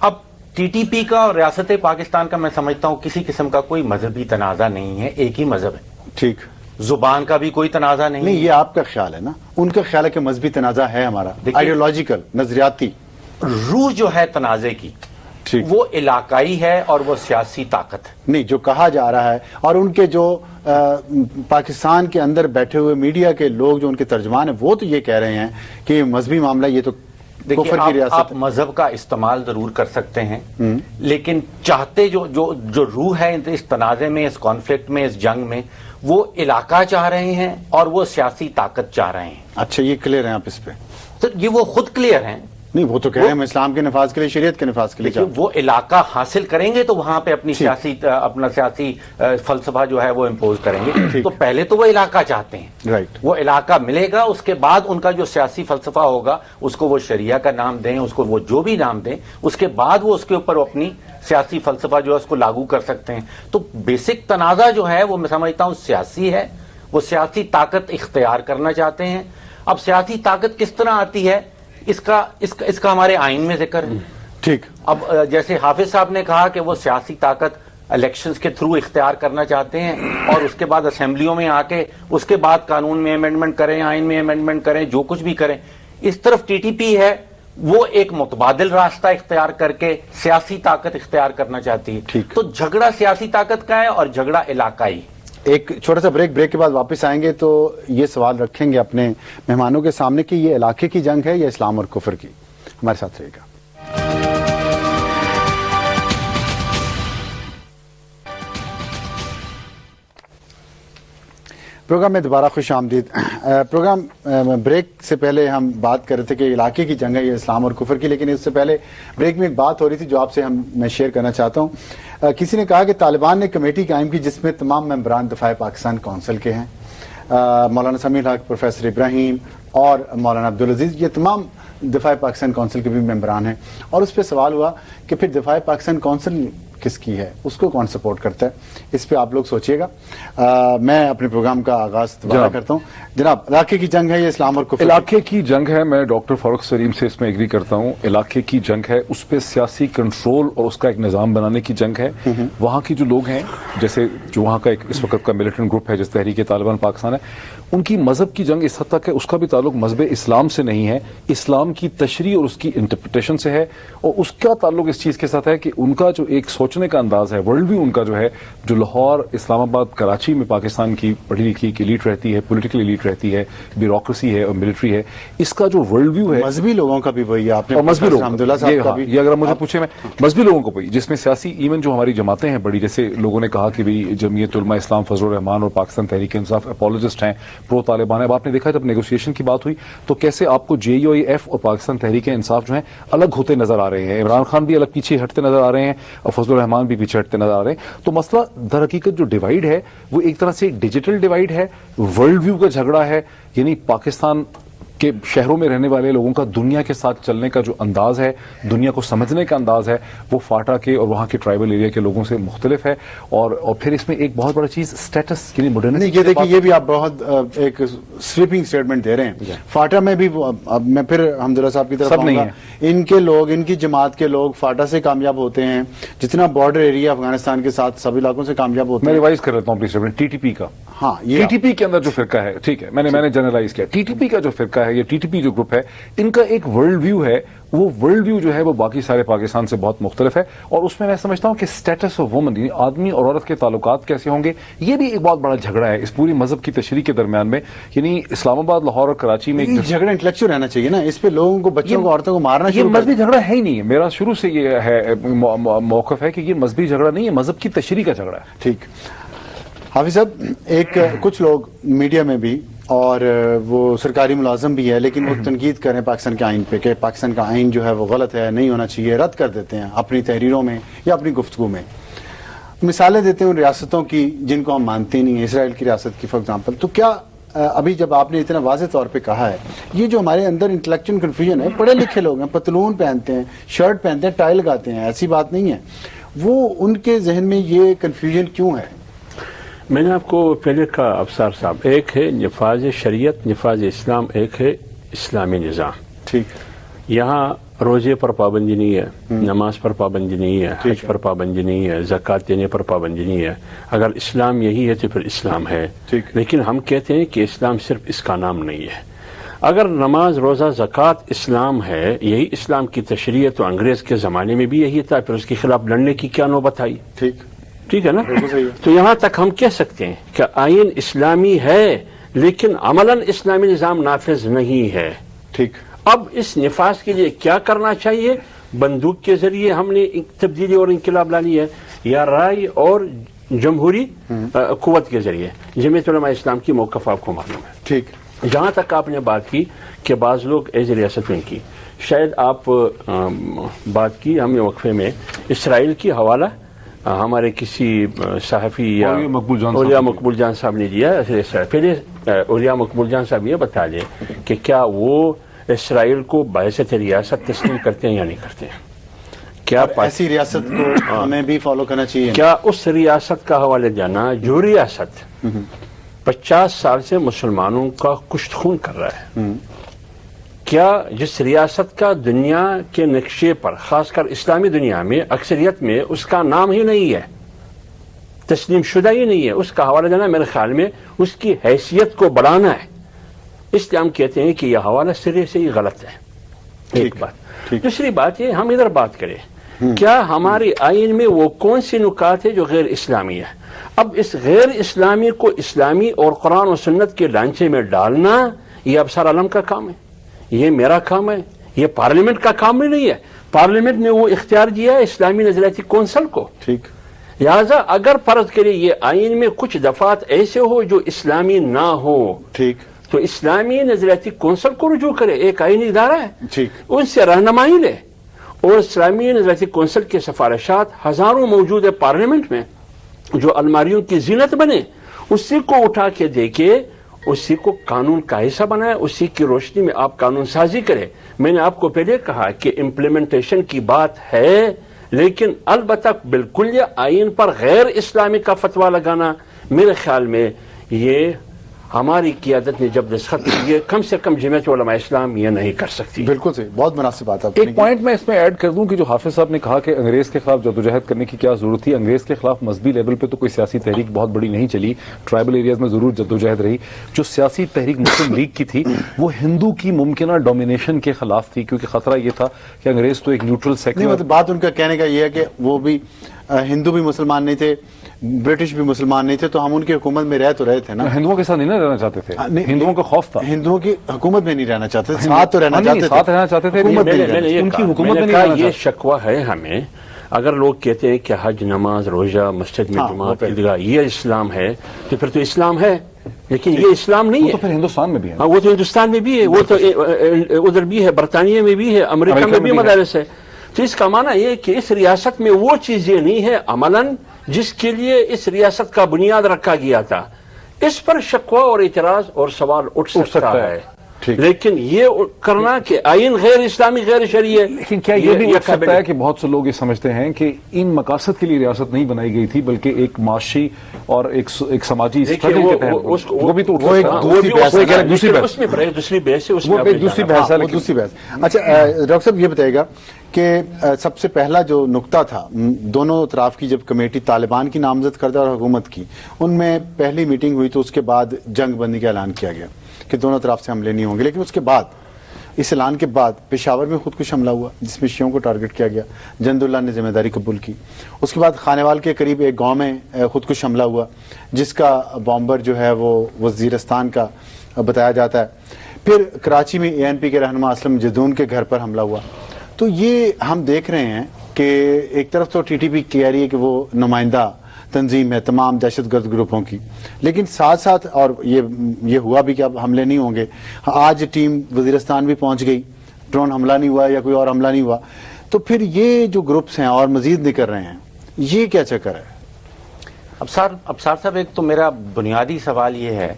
اب TTP کا اور ریاست پاکستان کا میں سمجھتا ہوں کسی قسم کا کوئی مذہبی تنازع نہیں ہے، ایک ہی مذہب ہے. ٹھیک. زبان کا بھی کوئی تنازع نہیں. یہ آپ کا خیال ہے نا، ان کا خیال ہے کہ مذہبی تنازع ہے ہمارا، آئیڈیولوجیکل، نظریاتی. روح جو ہے تنازع کی وہ علاقائی ہے اور وہ سیاسی طاقت ہے. نہیں، جو کہا جا رہا ہے، اور ان کے جو پاکستان کے اندر بیٹھے ہوئے میڈیا کے لوگ جو ان کے ترجمان ہیں، وہ تو یہ کہہ رہے ہیں کہ مذہبی معاملہ یہ تو کفر کی ریاست. آپ مذہب کا استعمال ضرور کر سکتے ہیں، لیکن چاہتے جو روح ہے اس تنازع میں، اس کانفلکٹ میں، اس جنگ میں، وہ علاقہ چاہ رہے ہیں اور وہ سیاسی طاقت چاہ رہے ہیں. اچھا، یہ کلیئر ہیں آپ اس پہ؟ تو یہ وہ خود کلیئر ہیں. نہیں، وہ تو کہہ رہے ہیں ہم اسلام کے نفاذ کے لیے، شریعت کے نفاذ کے لیے. وہ علاقہ حاصل کریں گے تو وہاں پہ اپنا سیاسی فلسفہ جو ہے وہ امپوز کریں گے. تو پہلے تو وہ علاقہ چاہتے ہیں، رائٹ. وہ علاقہ ملے گا، اس کے بعد ان کا جو سیاسی فلسفہ ہوگا اس کو وہ شریعہ کا نام دیں، اس کو وہ جو بھی نام دیں، اس کے بعد وہ اس کے اوپر اپنی سیاسی فلسفہ جو ہے اس کو لاگو کر سکتے ہیں. تو بیسک تنازع جو ہے وہ میں سمجھتا ہوں سیاسی ہے، وہ سیاسی طاقت اختیار کرنا چاہتے ہیں. اب سیاسی طاقت کس طرح آتی ہے اس کا ہمارے آئین میں ذکر ہے. ٹھیک. اب جیسے حافظ صاحب نے کہا کہ وہ سیاسی طاقت الیکشنز کے تھرو اختیار کرنا چاہتے ہیں، اور اس کے بعد اسمبلیوں میں آ کے اس کے بعد قانون میں امینڈمنٹ کریں، آئین میں امینڈمنٹ کریں، جو کچھ بھی کریں. اس طرف TTP ہے، وہ ایک متبادل راستہ اختیار کر کے سیاسی طاقت اختیار کرنا چاہتی ہے. تو جھگڑا سیاسی طاقت کا ہے اور جھگڑا علاقائی. ایک چھوٹا سا بریک کے بعد واپس آئیں گے تو یہ سوال رکھیں گے اپنے مہمانوں کے سامنے کہ یہ علاقے کی جنگ ہے یا اسلام اور کفر کی. ہمارے ساتھ رہے گا. پروگرام میں دوبارہ خوش آمدید. پروگرام بریک سے پہلے ہم بات کر رہے تھے کہ علاقے کی جنگ ہے یہ اسلام اور کفر کی, لیکن اس سے پہلے بریک میں ایک بات ہو رہی تھی جو آپ سے میں شیئر کرنا چاہتا ہوں. کسی نے کہا کہ طالبان نے کمیٹی قائم کی جس میں تمام ممبران دفاع پاکستان کونسل کے ہیں, مولانا سمیع الحق, پروفیسر ابراہیم اور مولانا عبدالعزیز, یہ تمام دفاع پاکستان کونسل کے بھی ممبران ہیں. اور اس پہ سوال ہوا کہ پھر دفاع پاکستان کونسل کس کی ہے, اس کو کون سپورٹ کرتا ہے, اس پہ آپ لوگ سوچیے گا. میں اپنے پروگرام کا آغاز دوبارہ کرتا ہوں. جناب, علاقے کی جنگ ہے یہ اسلام اور کفر؟ علاقے کی جنگ ہے, میں ڈاکٹر فاروق سلیم سے اس میں ایگری کرتا ہوں. علاقے کی جنگ ہے, اس پہ سیاسی کنٹرول اور اس کا ایک نظام بنانے کی جنگ ہے. وہاں کی جو لوگ ہیں, جیسے جو وہاں کا ایک اس وقت کا ملیٹنٹ گروپ ہے جس تحریک طالبان پاکستان ہے, ان کی مذہب کی جنگ اس حد تک ہے, اس کا بھی تعلق مذہب اسلام سے نہیں ہے, اسلام کی تشریح اور اس کی انٹرپریٹیشن سے ہے. اور اس کا تعلق اس چیز کے ساتھ ہے کہ ان کا جو ایک سوچنے کا انداز ہے, ورلڈ ویو ان کا جو ہے, جو لاہور, اسلام آباد, کراچی میں پاکستان کی پڑھی لکھی کی ایلیٹ رہتی ہے, پولیٹیکل ایلیٹ رہتی ہے, بیوروکریسی ہے اور ملٹری ہے, اس کا جو ورلڈ ویو ہے مذہبی لوگوں کا بھی وہی ہے. آپ نے مذہبی لوگ, یہ اگر مجھے پوچھے میں مذہبی لوگوں کو بھی, جس میں سیاسی ایون جو ہماری جماعتیں ہیں بڑی, جیسے لوگوں نے کہا کہ جمعیت علماء اسلام فضل الرحمان اور پاکستان تحریک انصاف اپولوجسٹ ہیں, پرو طالبان ہیں. اب آپ نے دیکھا جب نیگوسیشن کی بات ہوئی تو کیسے آپ کو JUIF اور پاکستان تحریک انصاف جو ہیں الگ ہوتے نظر آ رہے ہیں, عمران خان بھی الگ پیچھے ہٹتے نظر آ رہے ہیں اور فضل الرحمان بھی پیچھے ہٹتے نظر آ رہے ہیں. تو مسئلہ در حقیقت جو ڈیوائیڈ ہے وہ ایک طرح سے ڈیجیٹل ڈیوائیڈ ہے, ورلڈ ویو کا جھگڑا ہے. یعنی پاکستان کہ شہروں میں رہنے والے لوگوں کا دنیا کے ساتھ چلنے کا جو انداز ہے, دنیا کو سمجھنے کا انداز ہے, وہ فاٹا کے اور وہاں کے ٹرائبل ایریا کے لوگوں سے مختلف ہے. اور پھر اس میں ایک بہت بڑا چیز اسٹیٹس, یعنی مڈرنٹی. یہ دیکھیں, یہ بھی آپ بہت ایک سویپنگ سٹیٹمنٹ دے رہے ہیں. فاٹا میں بھی اب میں پھر حمداللہ صاحب کی طرف آؤں گا, ان کے لوگ, ان کی جماعت کے لوگ فاٹا سے کامیاب ہوتے ہیں جتنا بارڈر ایریا افغانستان کے ساتھ سب علاقوں سے کامیاب ہوتے ہیں. میں ریوائز کر لیتا ہوں پلیز. TTP کا, ہاں, TTP کے اندر جو فرقہ ہے, ٹھیک ہے, میں نے جنرلائز کیا. TTP کا جو فرقہ ہے, یہ TTP جو گروپ ہے, ان کا ایک ورلڈ ویو ہے. وہ ورلڈ ویو جو ہے وہ باقی سارے پاکستان سے بہت مختلف ہے. اور اس میں سمجھتا ہوں کہ اسٹیٹس آف وومن, یعنی آدمی اور عورت کے تعلقات کیسے ہوں گے, یہ بھی ایک بہت بڑا جھگڑا ہے اس پوری مذہب کی تشریح کے درمیان میں. یعنی اسلام آباد, لاہور اور کراچی میں جھگڑا انٹلیکچوئل رہنا چاہیے نا, اس پہ لوگوں کو, بچوں کو, عورتوں کو مارنا. یہ مذہبی جھگڑا ہے ہی نہیں ہے. میرا شروع سے یہ ہے موقف ہے کہ یہ مذہبی جھگڑا نہیں ہے, مذہب کی تشریح کا جھگڑا ہے. ٹھیک. حافظ صاحب, ایک کچھ لوگ میڈیا میں بھی, اور وہ سرکاری ملازم بھی ہے, لیکن وہ تنقید کریں پاکستان کے آئین پہ کہ پاکستان کا آئین جو ہے وہ غلط ہے, نہیں ہونا چاہیے, رد کر دیتے ہیں اپنی تحریروں میں یا اپنی گفتگو میں. مثالیں دیتے ہیں ان ریاستوں کی جن کو ہم مانتے نہیں ہیں, اسرائیل کی ریاست کی فار ایگزامپل. تو کیا ابھی جب آپ نے اتنا واضح طور پہ کہا ہے, یہ جو ہمارے اندر انٹلیکچوئل کنفیوژن ہے, پڑھے لکھے لوگ ہیں, پتلون پہنتے ہیں, شرٹ پہنتے ہیں, ٹائی لگاتے ہیں, ایسی بات نہیں ہے, وہ ان کے ذہن میں یہ کنفیوژن کیوں ہے؟ میں نے آپ کو پہلے کہا افسر صاحب, ایک ہے نفاذ شریعت, نفاذ اسلام, ایک ہے اسلامی نظام. ٹھیک. یہاں روزے پر پابندی نہیں ہے, نماز پر پابندی نہیں ہے, حج پر پابندی نہیں ہے, زکوٰۃ دینے پر پابندی نہیں ہے. اگر اسلام یہی ہے تو پھر اسلام ہے. لیکن ہم کہتے ہیں کہ اسلام صرف اس کا نام نہیں ہے. اگر نماز, روزہ, زکوٰۃ اسلام ہے, یہی اسلام کی تشریح, تو انگریز کے زمانے میں بھی یہی تھا, پھر اس کے خلاف لڑنے کی کیا نوبت آئی؟ ٹھیک ہے نا. تو یہاں تک ہم کہہ سکتے ہیں کہ آئین اسلامی ہے لیکن عملاً اسلامی نظام نافذ نہیں ہے. ٹھیک. اب اس نفاذ کے لیے کیا کرنا چاہیے؟ بندوق کے ذریعے ہم نے تبدیلی اور انقلاب لانی ہے, یا رائے اور جمہوری قوت کے ذریعے؟ جمعیت علماء اسلام کی موقف آپ کو معلوم ہے. ٹھیک. جہاں تک آپ نے بات کی کہ بعض لوگ ایسے ریاست میں کی, شاید آپ بات کی ہم نے وقفے میں اسرائیل کی حوالہ ہمارے کسی صحافی یا اولیاء مقبول جان صاحب نے دیا. پہلے اولیاء مقبول جان صاحب یہ بتا دیں کہ کیا وہ اسرائیل کو بحیثیت ریاست تسلیم کرتے ہیں یا نہیں کرتے ہیں؟ کیا ایسی ریاست کو ہمیں بھی فالو کرنا چاہیے؟ کیا اس ریاست کا حوالہ دینا جو ریاست 50 سال سے مسلمانوں کا کشت خون کر رہا ہے, کیا جس ریاست کا دنیا کے نقشے پر, خاص کر اسلامی دنیا میں اکثریت میں اس کا نام ہی نہیں ہے, تسلیم شدہ ہی نہیں ہے, اس کا حوالہ دینا میرے خیال میں اس کی حیثیت کو بڑھانا ہے. اس لیے ہم کہتے ہیں کہ یہ حوالہ سرے سے ہی غلط ہے. ایک بات. دوسری بات یہ, ہم ادھر بات کریں کیا ہماری آئین میں وہ کون سی نکات ہے جو غیر اسلامی ہے؟ اب اس غیر اسلامی کو اسلامی اور قرآن و سنت کے ڈھانچے میں ڈالنا یہ ابصار عالم کا کام ہے، یہ میرا کام ہے، یہ پارلیمنٹ کا کام بھی نہیں ہے. پارلیمنٹ نے وہ اختیار دیا ہے اسلامی نظریاتی کونسل کو. ٹھیک. لہذا اگر فرض کرے یہ آئین میں کچھ دفعات ایسے ہو جو اسلامی نہ ہو، ٹھیک، تو اسلامی نظریاتی کونسل کو رجوع کرے، ایک آئینی ادارہ ہے، ٹھیک، ان سے رہنمائی لے. اور اسلامی نظریاتی کونسل کے سفارشات ہزاروں موجود ہے پارلیمنٹ میں جو الماریوں کی زینت بنے، اسی کو اٹھا کے دیکھے، اسی کو قانون کا حصہ بنائے، اسی کی روشنی میں آپ قانون سازی کرے. میں نے آپ کو پہلے کہا کہ امپلیمنٹیشن کی بات ہے، لیکن البتہ بالکل یہ آئین پر غیر اسلامی کا فتویٰ لگانا میرے خیال میں یہ ہماری قیادت نے جب دستخط کیے، کم سے کم جمعیت علماء اسلام یہ نہیں کر سکتی. بالکل صحیح، بہت مناسب بات ہے. ایک پوائنٹ میں اس میں ایڈ کر دوں کہ جو حافظ صاحب نے کہا کہ انگریز کے خلاف جدوجہد کرنے کی کیا ضرورت تھی. انگریز کے خلاف مذہبی لیول پہ تو کوئی سیاسی تحریک بہت بڑی نہیں چلی، ٹرائبل ایریاز میں ضرور جدوجہد رہی. جو سیاسی تحریک مسلم لیگ کی تھی وہ ہندو کی ممکنہ ڈومینیشن کے خلاف تھی، کیونکہ خطرہ یہ تھا کہ انگریز تو ایک نیوٹرل سیکولر. بات ان کا کہنے کا یہ ہے کہ وہ بھی ہندو بھی مسلمان نہیں تھے، برٹش بھی مسلمان نہیں تھے، تو ہم ان کی حکومت میں رہ تو رہے تھے نا. ہندوؤں کے ساتھ نہیں رہنا چاہتے تھے، ہندوؤں کا خوف تھا. ہندوؤں کی حکومت میں نہیں رہنا چاہتے تھے، ساتھ تو رہنا چاہتے تھے، ساتھ رہنا چاہتے تھے. ان کی حکومت میں نہیں. یہ شکوہ ہے ہمیں، اگر لوگ کہتے ہیں کہ حج، نماز، روزہ، مسجد میں جماعت، عیدگاہ یہ اسلام ہے، تو پھر تو اسلام ہے، لیکن یہ اسلام نہیں ہے. تو پھر ہندوستان میں بھی ہے، وہ تو ہندوستان میں بھی ہے، وہ تو ادھر بھی ہے، برطانیہ میں بھی ہے، امریکہ میں بھی مدارس ہے. تو اس کا معنی یہ کہ اس ریاست میں وہ چیزیں نہیں ہے عملاً جس کے لیے اس ریاست کا بنیاد رکھا گیا تھا. اس پر شکوہ اور اعتراض اور سوال اٹھ سکتا ہے، لیکن یہ کرنا کہ آئین غیر اسلامی، غیر شرعی ہے. لیکن کیا یہ بھی اٹھ سکتا ہے کہ بہت سے لوگ یہ سمجھتے ہیں کہ ان مقاصد کے لیے ریاست نہیں بنائی گئی تھی، بلکہ ایک معاشی اور ایک سماجی اسٹرگل کے تحت؟ وہ بھی تو دوسری بحث ہے. اچھا ڈاکٹر صاحب یہ بتائیے گا کہ سب سے پہلا جو نقطہ تھا دونوں اطراف کی، جب کمیٹی طالبان کی نامزد کردہ اور حکومت کی، ان میں پہلی میٹنگ ہوئی تو اس کے بعد جنگ بندی کا اعلان کیا گیا کہ دونوں طرف سے حملے نہیں ہوں گے. لیکن اس کے بعد، اس اعلان کے بعد پشاور میں خودکش حملہ ہوا جس میں شیعوں کو ٹارگٹ کیا گیا. جند اللہ نے ذمہ داری قبول کی. اس کے بعد خانیوال کے قریب ایک گاؤں میں خودکش حملہ ہوا جس کا بامبر جو ہے وہ وزیرستان کا بتایا جاتا ہے. پھر کراچی میں ANP کے رہنما اسلم جدون کے گھر پر حملہ ہوا. تو یہ ہم دیکھ رہے ہیں کہ ایک طرف تو TTP کہہ رہی ہے کہ وہ نمائندہ تنظیم ہے تمام دہشت گرد گروپوں کی، لیکن ساتھ ساتھ اور یہ ہوا بھی کہ اب حملے نہیں ہوں گے. آج ٹیم وزیرستان بھی پہنچ گئی، ڈرون حملہ نہیں ہوا یا کوئی اور حملہ نہیں ہوا. تو پھر یہ جو گروپس ہیں اور مزید نکل رہے ہیں، یہ کیا چکر ہے؟ ابصار صاحب، ایک تو میرا بنیادی سوال یہ ہے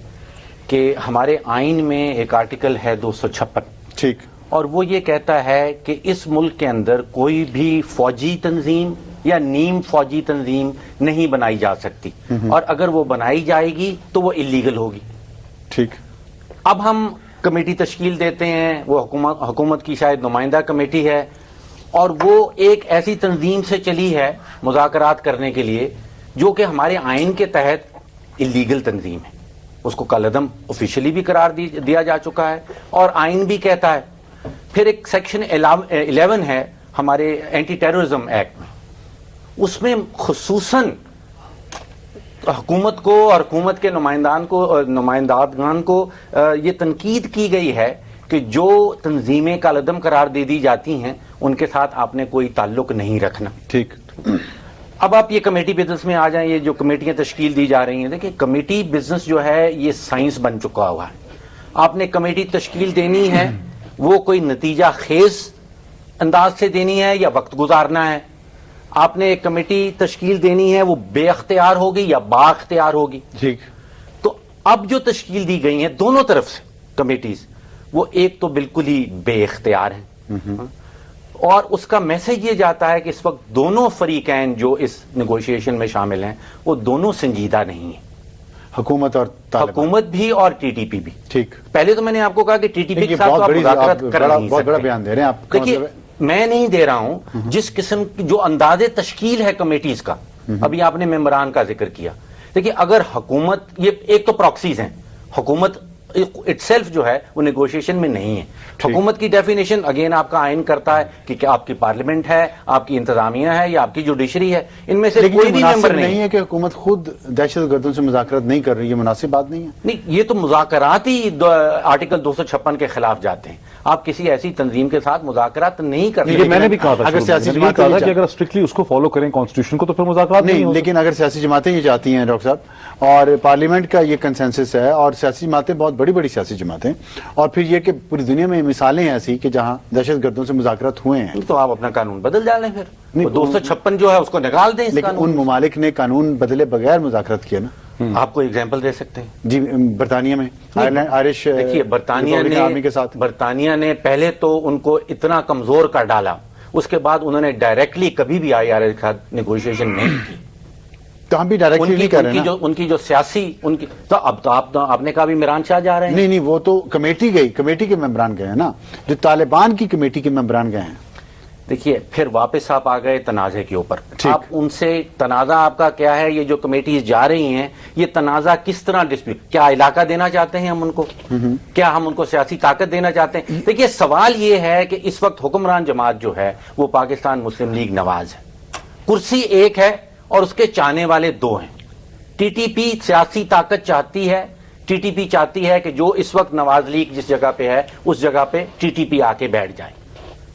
کہ ہمارے آئین میں ایک آرٹیکل ہے 256، ٹھیک، اور وہ یہ کہتا ہے کہ اس ملک کے اندر کوئی بھی فوجی تنظیم یا نیم فوجی تنظیم نہیں بنائی جا سکتی، اور اگر وہ بنائی جائے گی تو وہ اللیگل ہوگی. ٹھیک. اب ہم کمیٹی تشکیل دیتے ہیں، وہ حکومت کی شاید نمائندہ کمیٹی ہے، اور وہ ایک ایسی تنظیم سے چلی ہے مذاکرات کرنے کے لیے جو کہ ہمارے آئین کے تحت اللیگل تنظیم ہے. اس کو کالعدم آفیشلی بھی قرار دیا جا چکا ہے اور آئین بھی کہتا ہے. پھر ایک سیکشن 11 ہے ہمارے اینٹی ٹیررزم ایکٹ میں، اس میں خصوصاً حکومت کو اور حکومت کے نمائندگان کو یہ تنقید کی گئی ہے کہ جو تنظیمیں کالعدم قرار دے دی جاتی ہیں ان کے ساتھ آپ نے کوئی تعلق نہیں رکھنا. ٹھیک. اب آپ یہ کمیٹی بزنس میں آ جائیں، یہ جو کمیٹیاں تشکیل دی جا رہی ہیں، دیکھیں کمیٹی بزنس جو ہے یہ سائنس بن چکا ہوا ہے. آپ نے کمیٹی تشکیل دینی ہے، وہ کوئی نتیجہ خیز انداز سے دینی ہے یا وقت گزارنا ہے. آپ نے ایک کمیٹی تشکیل دینی ہے، وہ بے اختیار ہوگی یا با اختیار ہوگی. ٹھیک. تو اب جو تشکیل دی گئی ہیں دونوں طرف سے کمیٹیز، وہ ایک تو بالکل ہی بے اختیار ہیں، اور اس کا میسج یہ جاتا ہے کہ اس وقت دونوں فریقین جو اس نیگوشیشن میں شامل ہیں وہ دونوں سنجیدہ نہیں ہیں، حکومت اور طالبان، حکومت بھی اور TTP بھی. ٹھیک. پہلے تو میں نے آپ کو کہا کہ TTP کے ساتھ آپ مذاکرات کر نہیں بہت بڑا سکتے. بیان دے رہے ہیں آپ. دیکھیے میں نہیں دے رہا ہوں، جس قسم کی جو انداز تشکیل ہے کمیٹیز کا، ابھی آپ نے ممبران کا ذکر کیا. دیکھیے اگر حکومت، یہ ایک تو پراکسیز ہیں، حکومت اٹ سیلف جو ہے وہ نیگوشیشن میں نہیں ہے. حکومت کی ڈیفینیشن اگین آپ کا آئین کرتا ہے کہ کیا آپ کی پارلیمنٹ ہے, آپ کی انتظامیہ ہے یا آپ کی جوڈیشری ہے, ان میں سے کوئی بھی ممبر نہیں ہے کہ حکومت خود دہشت گردوں سے مذاکرات نہیں کر رہی ہے. مناسب بات نہیں ہے. نہیں, یہ تو مذاکرات ہی آرٹیکل 256 کے خلاف جاتے ہیں. آپ کسی ایسی تنظیم کے ساتھ مذاکرات نہیں کرتے. میں نے بھی کہا تھا اگر سیاسی جماعتیں اگر اسٹرکٹلی اس کو فالو کریں کانسٹیٹیوشن کو تو پھر مذاکرات نہیں, لیکن اگر سیاسی جماعتیں یہ چاہتی ہیں ڈاکٹر صاحب, اور پارلیمنٹ کا یہ کنسنسس ہے, اور سیاسی جماعتیں بہت بڑی بڑی سیاسی جماعتیں, اور پھر یہ کہ پوری دنیا میں مثالیں ہیں ایسی کہ جہاں دہشت گردوں سے مذاکرات ہوئے ہیں, تو آپ اپنا قانون بدل ڈالیں, پھر 256 جو ہے اس کو نکال دیں. لیکن ان ممالک نے قانون بدلے بغیر مذاکرات کیا نا. آپ کو ایگزامپل دے سکتے ہیں جی, برطانیہ میں آئرش, دیکھیے برطانیہ نے پہلے تو ان کو اتنا کمزور کر ڈالا, اس کے بعد انہوں نے ڈائریکٹلی کبھی بھی IRA کے ساتھ نیگوشیشن نہیں کی. تو ہم بھی ڈائریکٹلی نہیں کر رہے ہیں. ان کی جو سیاسی تو اب تو آپ نے کہا بھی عمران شاہ جا رہے ہیں. نہیں, وہ تو کمیٹی گئی, کمیٹی کے ممبران گئے ہیں نا, جو طالبان کی کمیٹی کے ممبران گئے ہیں. دیکھیے پھر واپس آپ آ گئے تنازع کے اوپر. آپ ان سے تنازع آپ کا کیا ہے, یہ جو کمیٹیز جا رہی ہیں یہ تنازع کس طرح ڈسپیوٹ, کیا علاقہ دینا چاہتے ہیں ہم ان کو, کیا ہم ان کو سیاسی طاقت دینا چاہتے ہیں؟ دیکھیے سوال یہ ہے کہ اس وقت حکمران جماعت جو ہے وہ پاکستان مسلم لیگ نواز ہے. کرسی ایک ہے اور اس کے چاہنے والے 2 ہیں. TTP سیاسی طاقت چاہتی ہے, TTP چاہتی ہے کہ جو اس وقت نواز لیگ جس جگہ پہ ہے اس جگہ پہ TTP آ کے بیٹھ جائے,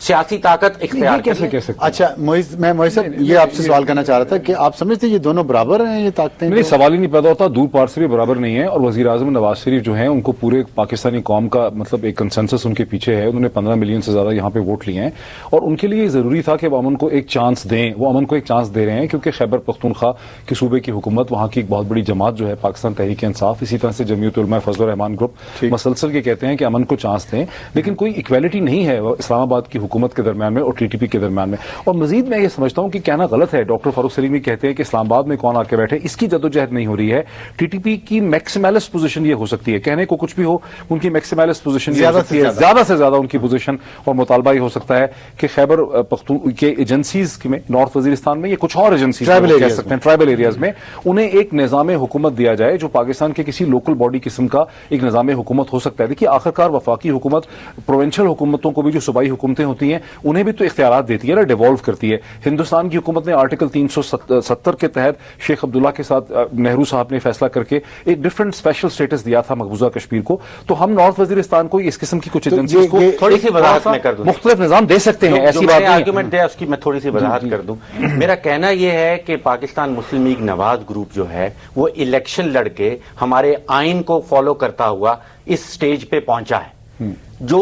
سیاسی طاقت اختیار کیسے کہہ سکتے. اچھا میں مویز صاحب یہ آپ سے سوال کرنا چاہ رہا تھا کہ آپ سمجھتے ہیں یہ دونوں برابر ہیں, یہ طاقتیں؟ نہیں, سوال ہی نہیں پیدا ہوتا, دور پار سے بھی برابر نہیں ہے. اور وزیر اعظم نواز شریف جو ہیں ان کو پورے پاکستانی قوم کا مطلب ایک کنسنسس ان کے پیچھے ہے. انہوں نے 15 ملین سے زیادہ یہاں پہ ووٹ لیے ہیں, اور ان کے لیے ضروری تھا کہ وہ امن کو ایک چانس دیں. وہ امن کو ایک چانس دے رہے ہیں کیونکہ خیبر پختونخوا کے صوبے کی حکومت, وہاں کی ایک بہت بڑی جماعت جو ہے پاکستان تحریک انصاف, اسی طرح سے جمعیت علماء فضل الرحمان گروپ مسلسل کے کہتے ہیں کہ امن کو چانس دیں, لیکن کوئی ایکویلٹی نہیں ہے اسلام آباد کی حکومت کے درمیان میں اور TTP کے درمیان میں. اور مزید میں یہ سمجھتا ہوں کہ کہنا غلط ہے, ڈاکٹر فاروق سلیمی کہتے ہیں کہ اسلام آباد میں کون آ کے بیٹھے, اس کی جدوجہد نہیں ہو رہی ہے. TTP کی میکسیملس پوزیشن یہ ہو سکتی ہے, کہنے کو کچھ بھی ہو, ان کی میکسیملس پوزیشن یہ ہو سکتی ہے, زیادہ سے زیادہ ان کی پوزیشن اور مطالبہ یہ ہو سکتا ہے کہ خیبر پختون کے ایجنسیز میں, نارتھ وزیرستان میں یا کچھ اور ایجنسیز کہہ سکتے ہیں ٹرائبل ایریاز میں, انہیں ایک نظام حکومت دیا جائے جو پاکستان کے کسی لوکل باڈی قسم کا ایک نظام حکومت ہو سکتا ہے. دیکھیے آخرکار وفاقی حکومت پروونشل حکومتوں کو بھی, جو صوبائی حکومتیں ہوتی ہیں, انہیں بھی تو اختیارات دیتی ہے نا, ڈیوالو کرتی ہے. ہندوستان کی حکومت نے آرٹیکل 370 کے تحت شیخ عبداللہ کے ساتھ نہرو صاحب نے فیصلہ کر کے ایک ڈفرنٹ اسپیشل اسٹیٹس دیا تھا مقبوضہ کشمیر کو. تو ہم نارتھ وزیرستان کو اس قسم کی کچھ ایجنسیز کو تھوڑی سی وضاحت میں کر دوں, مختلف نظام دے سکتے ہیں, ایسی بات نہیں. آرگومنٹ ہے اس کی میں تھوڑی سی وضاحت کر دوں. میرا کہنا یہ ہے کہ پاکستان مسلم لیگ نواز گروپ جو ہے وہ الیکشن لڑ کے ہمارے آئین کو فالو کرتا ہوا اس سٹیج پہ پہنچا ہے. جو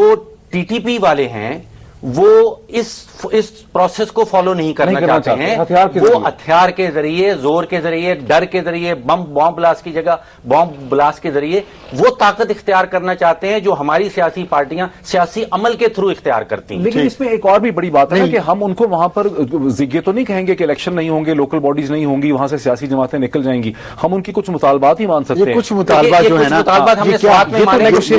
TTP والے ہیں وہ اس پروسیس کو فالو نہیں کرنا چاہتے ہیں. وہ ہتھیار کے ذریعے, زور کے ذریعے, ڈر کے ذریعے, بم بلاسٹ کی جگہ بم بلاسٹ کے ذریعے وہ طاقت اختیار کرنا چاہتے ہیں جو ہماری سیاسی پارٹیاں سیاسی عمل کے تھرو اختیار کرتی ہیں. لیکن اس میں ایک اور بھی بڑی بات ہے کہ ہم ان کو وہاں پر یہ تو نہیں کہیں گے کہ الیکشن نہیں ہوں گے, لوکل باڈیز نہیں ہوں گی, وہاں سے سیاسی جماعتیں نکل جائیں گی. ہم ان کی کچھ مطالبات ہی مان سکتے ہیں. کچھ مطالبات جو ہے نا,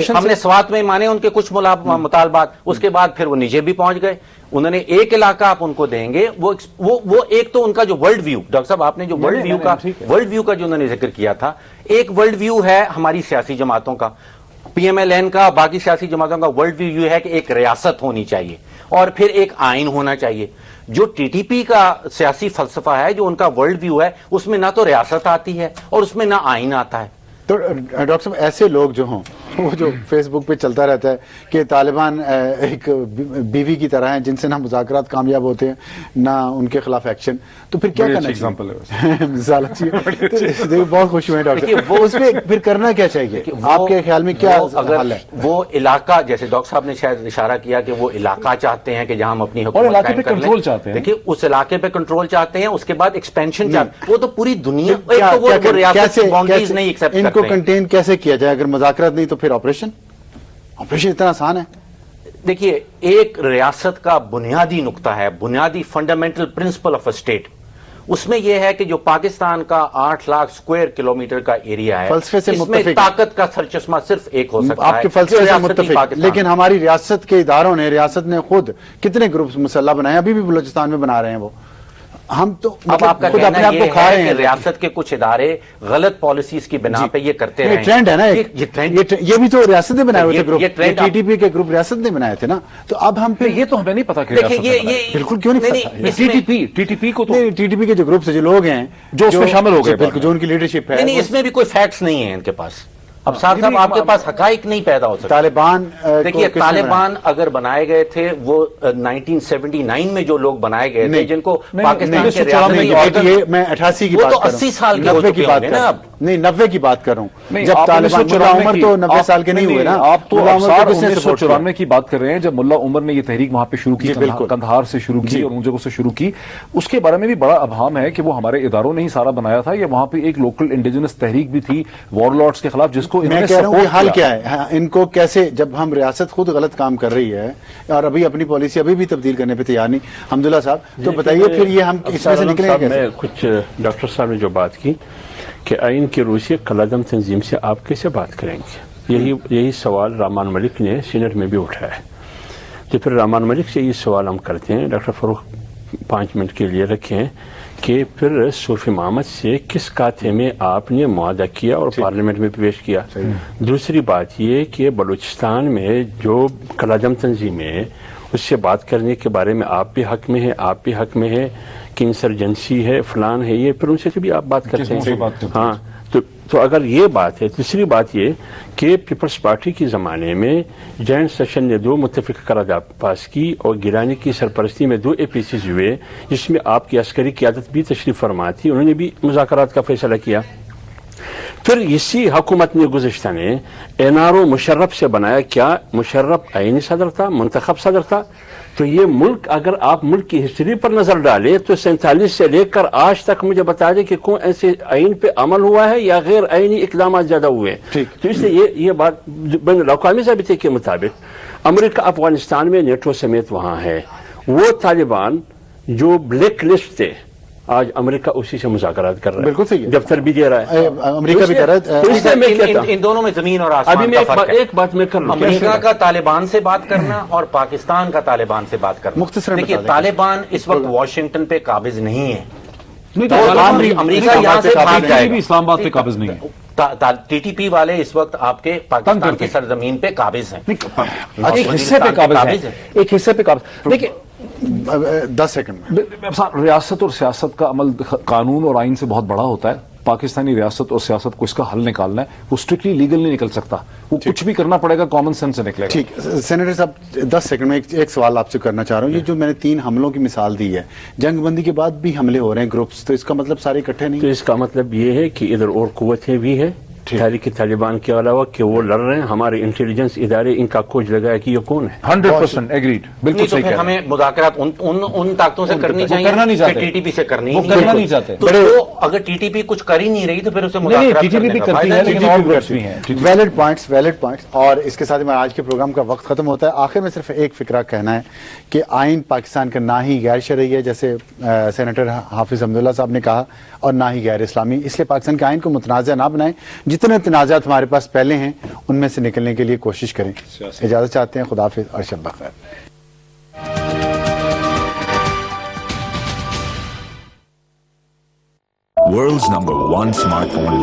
ہم نے سوات میں مانے ان کے کچھ مطالبات, اس کے بعد پھر وہ نیچے بھی پہنچ گئے. انہوں نے ایک علاقہ آپ ان کو دیں گے, وہ ایک تو ان کا جو ورلڈ ویو, ڈاکٹر صاحب آپ نے جو ورلڈ ویو کا جو انہوں نے ذکر کیا تھا, ایک ورلڈ ویو ہے ہماری سیاسی جماعتوں کا, PMLN کا, باقی سیاسی جماعتوں کا ورلڈ ویو ہے کہ ایک ریاست ہونی چاہیے اور پھر ایک آئین ہونا چاہیے. جو TTP کا سیاسی فلسفہ ہے, جو ان کا ورلڈ ویو ہے, اس میں نہ تو ریاست آتی ہے اور اس میں نہ آئین آتا ہے. تو ڈاکٹر صاحب ایسے لوگ جو ہوں, وہ جو فیس بک پہ چلتا رہتا ہے کہ طالبان ایک بیوی کی طرح ہیں جن سے نہ مذاکرات کامیاب ہوتے ہیں نہ ان کے خلاف ایکشن, تو پھر کیا کرنا چاہیے؟ مثال اچھی ہے, بہت خوش ہوئے ڈاکٹر. وہ اس پہ پھر کرنا کیا چاہیے آپ کے خیال میں, کیا حل ہے؟ وہ علاقہ, جیسے ڈاکٹر صاحب نے شاید اشارہ کیا کہ وہ علاقہ چاہتے ہیں کہ جہاں ہم اپنی حکومت قائم کر لیں. دیکھیے اس علاقے پہ کنٹرول چاہتے ہیں, اس کے بعد ایکسپینشن چاہتے ہیں. وہ تو پوری دنیا وہ ریاست کی باؤنڈریز نہیں ایکسپٹ کرتے. ان کو کنٹین کیسے کیا جائے؟ اگر مذاکرات نہیں تو پھر آپریشن اتنا آسان ہے؟ دیکھیے ایک ریاست کا بنیادی نقطہ ہے, بنیادی fundamental principle of a state, اس میں یہ ہے کہ جو پاکستان کا 8 لاکھ اسکوائر کلومیٹر کا ایریا ہے, اس میں طاقت کا سرچشمہ صرف ایک ہو سکتا ہے. آپ کے فلسفے سے متفق, لیکن ہماری ریاست کے اداروں نے, ریاست نے خود کتنے گروپس مسلح بنائے, ابھی بھی بلوچستان میں بنا رہے ہیں. وہ ہم تو اب آپ کا خود کہنا اپنے آپ کو یہ کھا ہے رہے کہ ہیں. ریاست کے کچھ ادارے غلط پالیسیز کی بنا پہ یہ کرتے یہ رہے. ٹرینڈ ہے نا. یہ بھی تو ریاست نے بنائے ہوئے تھے گروپ, ٹی ٹی پی کے گروپ ریاست نے بنائے تھے نا. تو اب ہم پھر یہ تو ہمیں نہیں پتا کہ بالکل کیوں نہیں پتا. ٹی ٹی پی کو تو ٹی ٹی پی کے جو گروپ سے جو لوگ ہیں جو اس میں شامل ہو گئے, بالکل جو ان کی لیڈرشپ ہے, نہیں اس میں بھی کوئی فیکٹس نہیں ہیں ان کے پاس. اب صاحب آپ کے پاس حقائق نہیں پیدا ہو سکتے. طالبان دیکھیے طالبان اگر بنائے گئے تھے وہ 1979 میں جو لوگ بنائے گئے تھے جن کو پاکستان کے ریاست, میں 88 کی وہ بات تو 80 سال کے ہو چکے ہوں گے نا اب. نہیں 90 کی بات کر رہا ہوں. جب طالبان ملا عمر تو 90 سال کے نہیں ہوئے نا. آپ تو 1994 کی بات کر رہے ہیں جب ملا عمر نے یہ تحریک وہاں پہ شروع کی, قندھار سے شروع کی اور ان جگہوں سے شروع کی. اس کے بارے میں بھی بڑا ابہام ہے کہ وہ ہمارے اداروں نے ہی سارا بنایا تھا یا وہاں پہ ایک لوکل انڈیجنس تحریک بھی تھی وار لارڈز کے خلاف جس کو میں کہہ رہا ہوں حل کیا ہے ان کو کیسے, جب ہم ریاست خود غلط کام کر رہی ہے اور ابھی اپنی پالیسی ابھی بھی تبدیل کرنے پہ تیار نہیں. حمداللہ صاحب تو بتائیے پھر یہ ہم اس میں سے نکلیں گے کیسے؟ کچھ ڈاکٹر صاحب نے جو بات کی کہ آئین کے روسی کالعدم تنظیم سے آپ کیسے بات کریں گے, یہی سوال رحمان ملک نے سینٹ میں بھی اٹھایا ہے. تو پھر رحمان ملک سے یہ سوال ہم کرتے ہیں, ڈاکٹر فاروق 5 منٹ کے لیے رکھیں کہ پھر صوفی محمد سے کس کھاتے میں آپ نے معاہدہ کیا اور پارلیمنٹ میں پیش کیا. دوسری بات یہ کہ بلوچستان میں جو کالعدم تنظیم ہے اس سے بات کرنے کے بارے میں آپ بھی حق میں ہے کہ انسرجنسی ہے فلان ہے یہ, پھر ان سے بھی آپ بات کرتے ہیں. ہاں تو اگر یہ بات ہے. تیسری بات یہ کہ پیپلز پارٹی کے زمانے میں جوائنٹ سیشن نے 2 متفق قرارداد پاس کی اور گیلانی کی سرپرستی میں 2 APCs ہوئے جس میں آپ کی عسکری قیادت بھی تشریف فرما تھی, انہوں نے بھی مذاکرات کا فیصلہ کیا. پھر اسی حکومت نے گزشتہ نے NRO مشرف سے بنایا. کیا مشرف آئینی صدر تھا, منتخب صدر تھا؟ تو یہ ملک اگر آپ ملک کی ہسٹری پر نظر ڈالیں تو 47 سے لے کر آج تک مجھے بتا دیں کہ کون ایسے آئین پہ عمل ہوا ہے یا غیر آئینی اقدامات زیادہ ہوئے ہیں. تو اس لیے یہ بات بین الاقوامی ضابطے کے مطابق امریکہ افغانستان میں نیٹو سمیت وہاں ہے. وہ طالبان جو بلیک لسٹ تھے آج امریکہ اسی سے مذاکرات کر رہا ہے. بالکل صحیح ہے, دفتر بھی دے رہا ہے, امریکہ بھی کر رہا ہے. ان دونوں میں زمین اور آسمان کا فرق ہے. ایک بات میں کر لوں, امریکہ کا طالبان سے بات کرنا اور پاکستان کا طالبان سے بات کرنا. مختصر دیکھیے طالبان اس وقت واشنگٹن پہ قابض نہیں ہے. امریکہ یہاں سے بھاگ جائے گا, اسلام آباد پہ قابض نہیں ہے. TTP والے اس وقت آپ کے پاکستان کی سرزمین پہ قابض ہیں, ایک حصے پہ قابض ہیں, ایک حصے پہ قابض. دیکھیں 10 سیکنڈ میں ریاست اور سیاست کا عمل قانون اور آئین سے بہت بڑا ہوتا ہے. پاکستانی ریاست اور سیاست کو اس کا حل نکالنا ہے, وہ اسٹرکٹلی لیگل نہیں نکل سکتا, وہ کچھ بھی کرنا پڑے گا کامن سینس سے نکلے گا. ٹھیک سینیٹر صاحب 10 سیکنڈ میں ایک سوال آپ سے کرنا چاہ رہا ہوں. یہ جو میں نے 3 حملوں کی مثال دی ہے, جنگ بندی کے بعد بھی حملے ہو رہے ہیں گروپس, تو اس کا مطلب سارے اکٹھے نہیں؟ تو اس کا مطلب یہ ہے کہ ادھر اور قوتیں بھی ہیں تحریک طالبان کے علاوہ کہ وہ لڑ رہے ہیں. ہمارے انٹیلیجنس ادارے ان کا کھوج لگایا کہ یہ کون ہے. 100% ایگریڈ, بالکل صحیح. پھر ہمیں مذاکرات ان طاقتوں سے کرنی چاہیے, کرنا نہیں چاہتے. TTP سے کرنی نہیں چاہتے. تو اگر TTP کچھ کر ہی نہیں رہی تو پھر اسے مذاکرات کرنے کا فائدہ نہیں. Valid points. اور اس کے ساتھ ہمارا آج کے پروگرام کا وقت ختم ہوتا ہے. آخر میں صرف ایک فکرہ کہنا ہے کہ آئین پاکستان کا نہ ہی غیر شرعی ہے جیسے سینیٹر حافظ حمداللہ صاحب نے کہا, اور نہ ہی غیر اسلامی. اس لیے پاکستان کے آئین کو متنازع نہ بنائیں. جتنے تنازعات ہمارے پاس پہلے ہیں ان میں سے نکلنے کے لیے کوشش کریں. اجازت چاہتے ہیں, خدا حافظ اور شب بخیر. World's #1 smartphone brand.